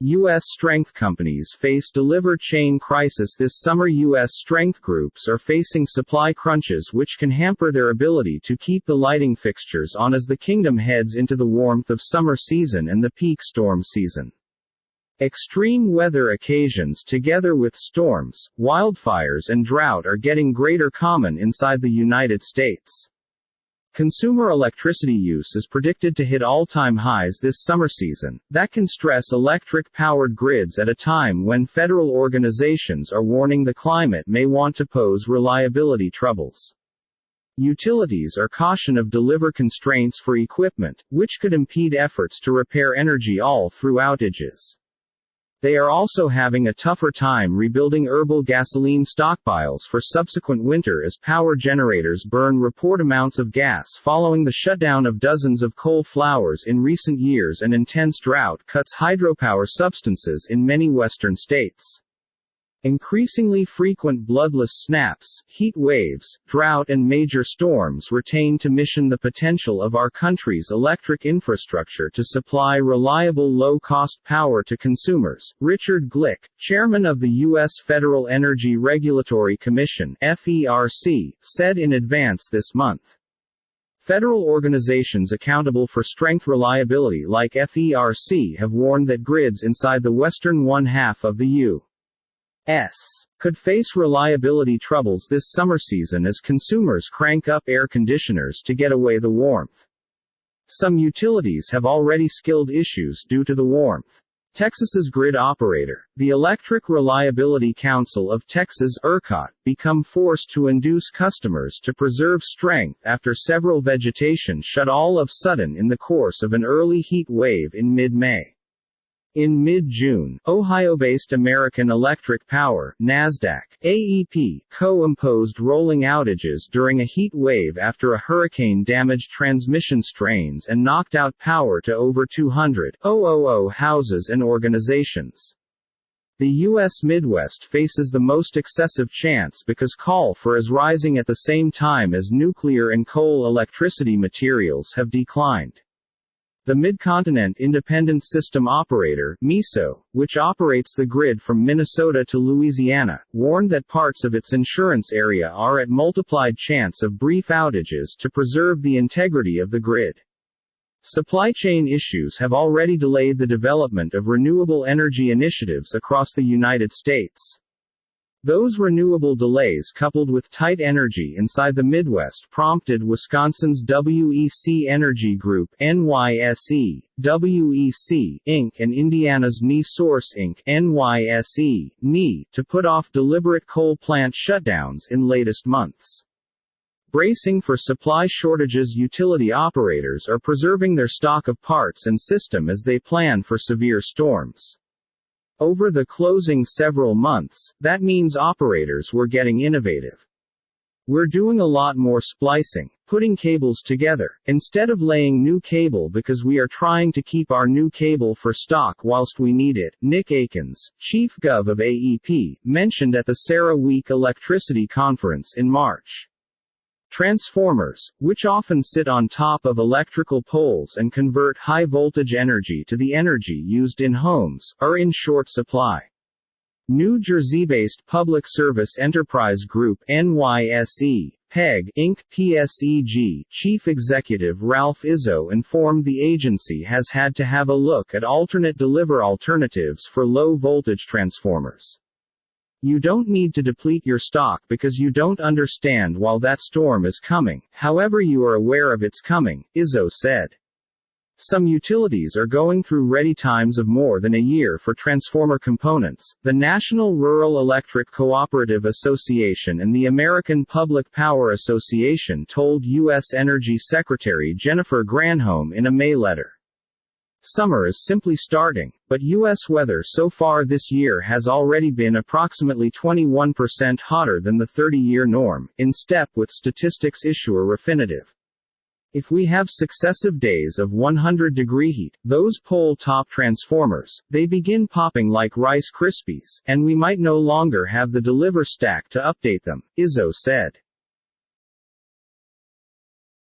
U.S. strength companies face deliver chain crisis this summer. U.S. strength groups are facing supply crunches which can hamper their ability to keep the lighting fixtures on as the kingdom heads into the warmth of summer season and the peak storm season. Extreme weather occasions together with storms, wildfires and drought are getting greater common inside the United States. Consumer electricity use is predicted to hit all-time highs this summer season. That can stress electric-powered grids at a time when federal organizations are warning the climate may want to pose reliability troubles. Utilities are caution of deliver constraints for equipment, which could impede efforts to repair energy all through outages. They are also having a tougher time rebuilding herbal gasoline stockpiles for subsequent winter as power generators burn record amounts of gas following the shutdown of dozens of coal flowers in recent years and intense drought cuts hydropower substances in many western states. Increasingly frequent bloodless snaps, heat waves, drought and major storms retain to mission the potential of our country's electric infrastructure to supply reliable low-cost power to consumers. Richard Glick, chairman of the U.S. Federal Energy Regulatory Commission (FERC), said in advance this month. Federal organizations accountable for strength reliability like FERC have warned that grids inside the western one-half of the U.S. could face reliability troubles this summer season as consumers crank up air conditioners to get away the warmth. Some utilities have already skilled issues due to the warmth. Texas's grid operator, the Electric Reliability Council of Texas (ERCOT), become forced to induce customers to preserve strength after several vegetation shut all of sudden in the course of an early heat wave in mid-May. In mid-June, Ohio-based American Electric Power (NASDAQ) AEP co-imposed rolling outages during a heat wave after a hurricane damaged transmission strains and knocked out power to over 200,000 houses and organizations. The U.S. Midwest faces the most excessive chance because call for is rising at the same time as nuclear and coal electricity materials have declined. The Mid-Continent Independent System Operator (MISO), which operates the grid from Minnesota to Louisiana, warned that parts of its insurance area are at multiplied chance of brief outages to preserve the integrity of the grid. Supply chain issues have already delayed the development of renewable energy initiatives across the United States. Those renewable delays coupled with tight energy inside the Midwest prompted Wisconsin's WEC Energy Group (NYSE), WEC, Inc. and Indiana's NiSource Inc. (NYSE, NI) to put off deliberate coal plant shutdowns in latest months. Bracing for supply shortages, utility operators are preserving their stock of parts and system as they plan for severe storms. Over the closing several months, that means operators were getting innovative. We're doing a lot more splicing, putting cables together, instead of laying new cable because we are trying to keep our new cable for stock whilst we need it, Nick Akins, chief gov of AEP, mentioned at the CERAWeek Electricity Conference in March. Transformers, which often sit on top of electrical poles and convert high-voltage energy to the energy used in homes, are in short supply. New Jersey-based Public Service Enterprise Group (NYSE) PEG Inc. PSEG chief executive Ralph Izzo informed the agency has had to have a look at alternate deliver alternatives for low-voltage transformers. You don't need to deplete your stock because you don't understand while that storm is coming, however you are aware of its coming, Izzo said. Some utilities are going through ready times of more than a year for transformer components. The National Rural Electric Cooperative Association and the American Public Power Association told U.S. Energy Secretary Jennifer Granholm in a May letter. Summer is simply starting, but U.S. weather so far this year has already been approximately 21% hotter than the 30-year norm, in step with statistics issuer Refinitiv. If we have successive days of 100-degree heat, those pole-top transformers, they begin popping like Rice Krispies, and we might no longer have the deliver stack to update them, Izzo said.